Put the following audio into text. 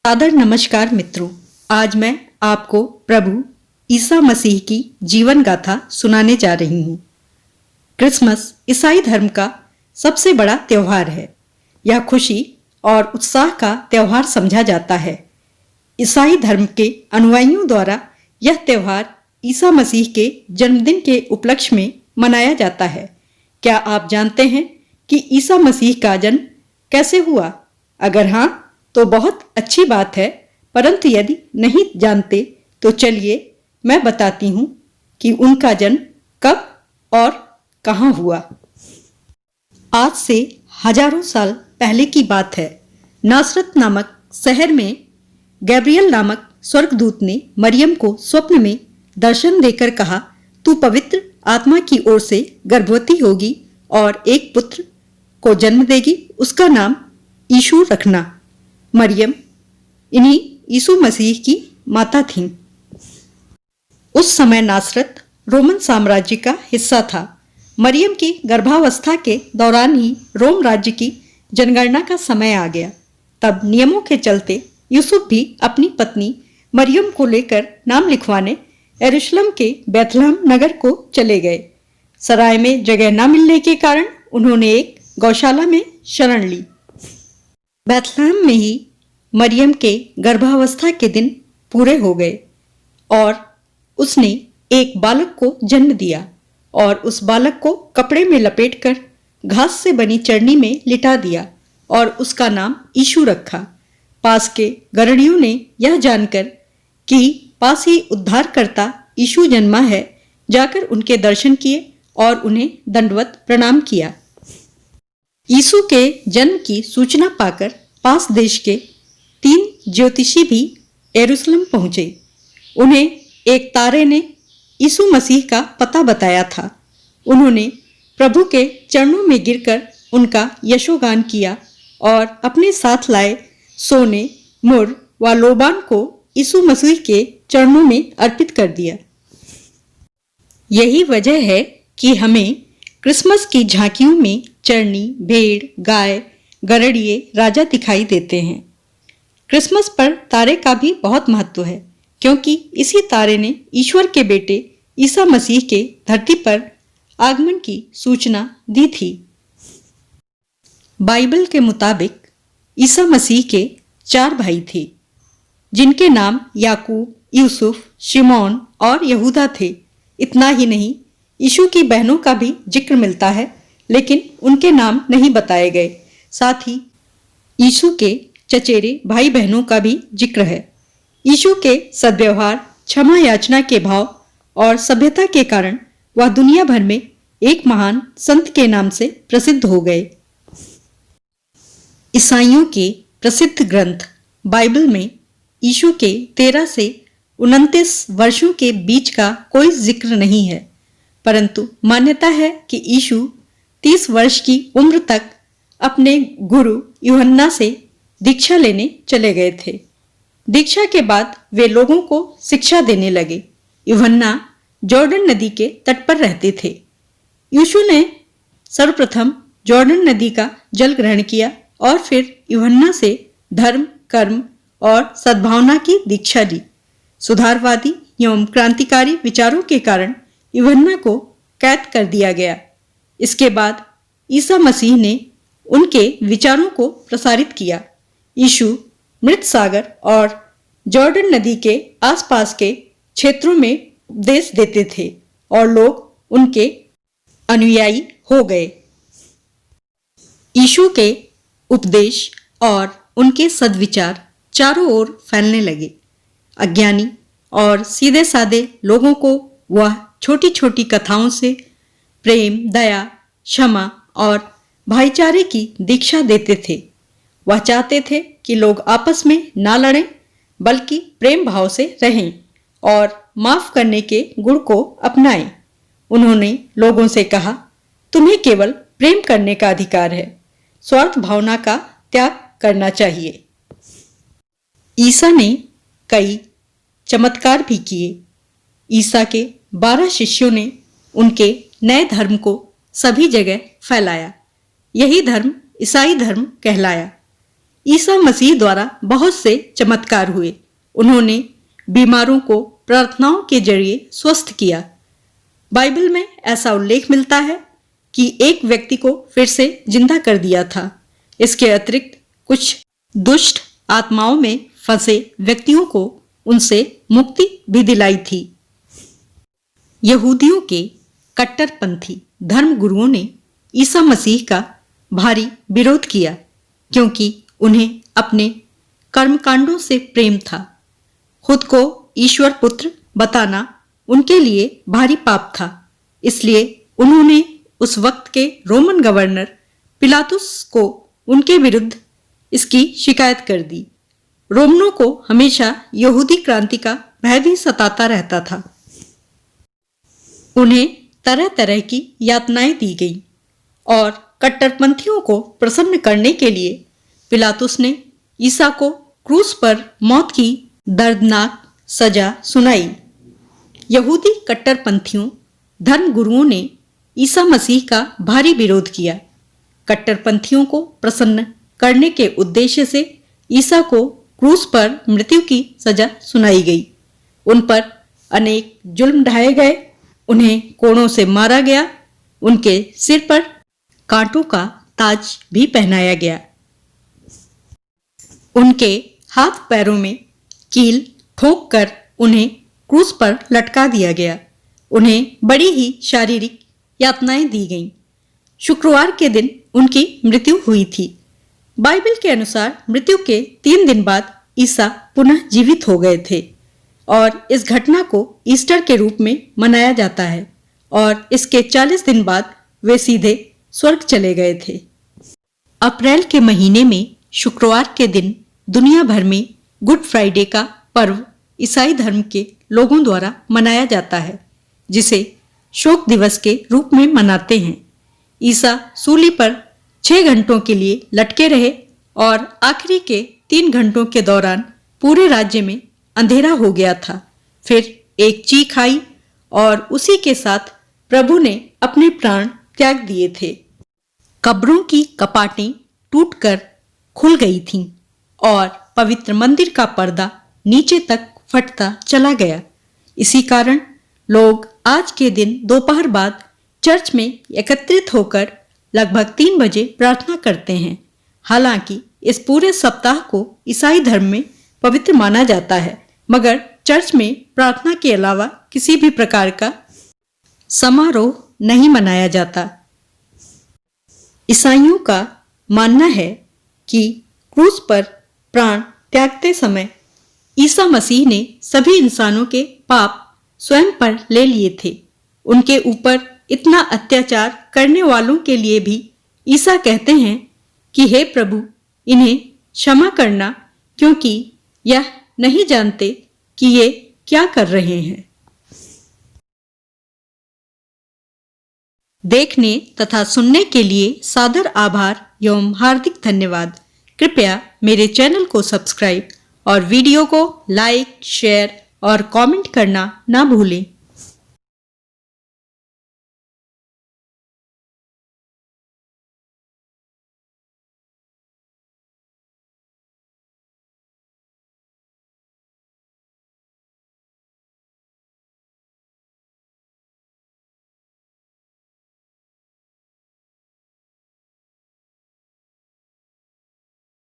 सादर नमस्कार मित्रों। आज मैं आपको प्रभु ईसा मसीह की जीवन गाथा सुनाने जा रही हूँ। क्रिसमस ईसाई धर्म का सबसे बड़ा त्योहार है। यह खुशी और उत्साह का त्योहार समझा जाता है। ईसाई धर्म के अनुयायियों द्वारा यह त्योहार ईसा मसीह के जन्मदिन के उपलक्ष्य में मनाया जाता है। क्या आप जानते हैं कि ईसा मसीह का जन्म कैसे हुआ? अगर हाँ तो बहुत अच्छी बात है, परंतु यदि नहीं जानते तो चलिए मैं बताती हूँ कि उनका जन्म कब और कहाँ हुआ। आज से हजारों साल पहले की बात है। नासरत नामक शहर में गैब्रियल नामक स्वर्गदूत ने मरियम को स्वप्न में दर्शन देकर कहा, तू पवित्र आत्मा की ओर से गर्भवती होगी और एक पुत्र को जन्म देगी, उसका नाम यीशु रखना। मरियम इन्हीं यीशु मसीह की माता थीं। उस समय नासरत रोमन साम्राज्य का हिस्सा था। मरियम की गर्भावस्था के दौरान ही रोम राज्य की जनगणना का समय आ गया। तब नियमों के चलते यूसुफ भी अपनी पत्नी मरियम को लेकर नाम लिखवाने यरूशलेम के बैतलहम नगर को चले गए। सराय में जगह न मिलने के कारण उन्होंने एक गौशाला में शरण ली। बैतलहम में ही मरियम के गर्भावस्था के दिन पूरे हो गए और उसने एक बालक को जन्म दिया और उस बालक को कपड़े में लपेटकर घास से बनी चरनी में लिटा दिया और उसका नाम यीशु रखा। पास के गरणियों ने यह जानकर कि पास ही उद्धारकर्ता यीशु जन्मा है, जाकर उनके दर्शन किए और उन्हें दंडवत प्रणाम किया। यीशु के जन्म की सूचना पाकर पास देश के 3 ज्योतिषी भी यरूशलेम पहुंचे। उन्हें एक तारे ने यीशु मसीह का पता बताया था। उन्होंने प्रभु के चरणों में गिरकर उनका यशोगान किया और अपने साथ लाए सोने, मुर व लोबान को यीशु मसीह के चरणों में अर्पित कर दिया। यही वजह है कि हमें क्रिसमस की झांकियों में चरनी, भेड़, गाय, गरड़िए, राजा दिखाई देते हैं। क्रिसमस पर तारे का भी बहुत महत्व है, क्योंकि इसी तारे ने ईश्वर के बेटे ईसा मसीह के धरती पर आगमन की सूचना दी थी। बाइबल के मुताबिक ईसा मसीह के 4 भाई थे, जिनके नाम याकूब, यूसुफ, शिमोन और यहूदा थे। इतना ही नहीं, यीशु की बहनों का भी जिक्र मिलता है, लेकिन उनके नाम नहीं बताए गए। साथ ही यीशु के चचेरे भाई बहनों का भी जिक्र है। यीशु के सद्व्यवहार, क्षमा याचना के भाव और सभ्यता के कारण वह दुनिया भर में एक महान संत के नाम से प्रसिद्ध हो गए। ईसाइयों के प्रसिद्ध ग्रंथ बाइबल में यीशु के 13 से 29 वर्षों के बीच का कोई जिक्र नहीं है, परंतु मान्यता है कि यीशु 30 वर्ष की उम्र तक अपने गुरु यूहन्ना से दीक्षा लेने चले गए थे। दीक्षा के बाद वे लोगों को शिक्षा देने लगे। यूहन्ना जॉर्डन नदी के तट पर रहते थे। यीशु ने सर्वप्रथम जॉर्डन नदी का जल ग्रहण किया और फिर यूहन्ना से धर्म, कर्म और सद्भावना की दीक्षा ली। सुधारवादी एवं क्रांतिकारी विचारों के कारण यूहन्ना को कैद कर दिया गया। इसके बाद ईसा मसीह ने उनके विचारों को प्रसारित किया। यीशु मृत सागर और जॉर्डन नदी के आसपास के क्षेत्रों में उपदेश देते थे और लोग उनके अनुयायी हो गए। यीशु के उपदेश और उनके सद्विचार चारों ओर फैलने लगे। अज्ञानी और सीधे साधे लोगों को वह छोटी छोटी कथाओं से प्रेम, दया, क्षमा और भाईचारे की दीक्षा देते थे। वह चाहते थे कि लोग आपस में ना लड़ें, बल्कि प्रेम भाव से रहें और माफ करने के गुण को अपनाएं। उन्होंने लोगों से कहा, तुम्हें केवल प्रेम करने का अधिकार है, स्वार्थ भावना का त्याग करना चाहिए। ईसा ने कई चमत्कार भी किए। ईसा के 12 शिष्यों ने उनके नए धर्म को सभी जगह फैलाया। यही धर्म ईसाई धर्म कहलाया। ईसा मसीह द्वारा बहुत से चमत्कार हुए। उन्होंने बीमारों को प्रार्थनाओं के जरिए स्वस्थ किया। बाइबल में ऐसा उल्लेख मिलता है कि एक व्यक्ति को फिर से जिंदा कर दिया था। इसके अतिरिक्त कुछ दुष्ट आत्माओं में फंसे व्यक्तियों को उनसे मुक्ति भी दिलाई थी। यहूदियों के कट्टरपंथी धर्मगुरुओं ने ईसा मसीह का भारी विरोध किया क्योंकि उन्हें अपने कर्मकांडों से प्रेम था। खुद को ईश्वर पुत्र बताना उनके लिए भारी पाप था। इसलिए उन्होंने उस वक्त के रोमन गवर्नर पिलातुस को उनके विरुद्ध इसकी शिकायत कर दी। रोमनों को हमेशा यहूदी क्रांति का भय भी सताता रहता था। उन्हें तरह तरह की यातनाएं दी गईं और कट्टरपंथियों को प्रसन्न करने के लिए पिलातुस ने ईसा को क्रूस पर मौत की दर्दनाक सजा सुनाई। यहूदी कट्टरपंथियों धर्मगुरुओं ने ईसा मसीह का भारी विरोध किया। कट्टरपंथियों को प्रसन्न करने के उद्देश्य से ईसा को क्रूस पर मृत्यु की सजा सुनाई गई। उन पर अनेक जुल्म ढाए गए, उन्हें कोड़ों से मारा गया, उनके सिर पर कांटों का ताज भी पहनाया गया। उनके हाथ पैरों में कील ठोक कर उन्हें क्रूस पर लटका दिया गया। उन्हें बड़ी ही शारीरिक यातनाएं दी गईं। शुक्रवार के दिन उनकी मृत्यु हुई थी। बाइबल के अनुसार मृत्यु के 3 दिन बाद ईसा पुनः जीवित हो गए थे और इस घटना को ईस्टर के रूप में मनाया जाता है और इसके 40 दिन बाद वे सीधे स्वर्ग चले गए थे। अप्रैल के महीने में शुक्रवार के दिन दुनिया भर में गुड फ्राइडे का पर्व ईसाई धर्म के लोगों द्वारा मनाया जाता है, जिसे शोक दिवस के रूप में मनाते हैं। ईसा सूली पर 6 घंटों के लिए लटके रहे और आखिरी के 3 घंटों के दौरान पूरे राज्य में अंधेरा हो गया था। फिर एक चीख आई और उसी के साथ प्रभु ने अपने प्राण त्याग दिए थे। कब्रों की कपाटें टूटकर खुल गई थीं और पवित्र मंदिर का पर्दा नीचे तक फटता चला गया। इसी कारण लोग आज के दिन दोपहर बाद चर्च में एकत्रित होकर लगभग 3 बजे प्रार्थना करते हैं। हालांकि इस पूरे सप्ताह को ईसाई धर्म में पवित्र माना जाता है, मगर चर्च में प्रार्थना के अलावा किसी भी प्रकार का समारोह नहीं मनाया जाता। ईसाइयों का मानना है कि क्रूस पर प्राण त्यागते समय ईसा मसीह ने सभी इंसानों के पाप स्वयं पर ले लिए थे। उनके ऊपर इतना अत्याचार करने वालों के लिए भी ईसा कहते हैं कि हे प्रभु, इन्हें क्षमा करना, क्योंकि यह नहीं जानते कि ये क्या कर रहे हैं। देखने तथा सुनने के लिए सादर आभार एवं हार्दिक धन्यवाद। कृपया मेरे चैनल को सब्सक्राइब और वीडियो को लाइक, शेयर और कमेंट करना ना भूलें।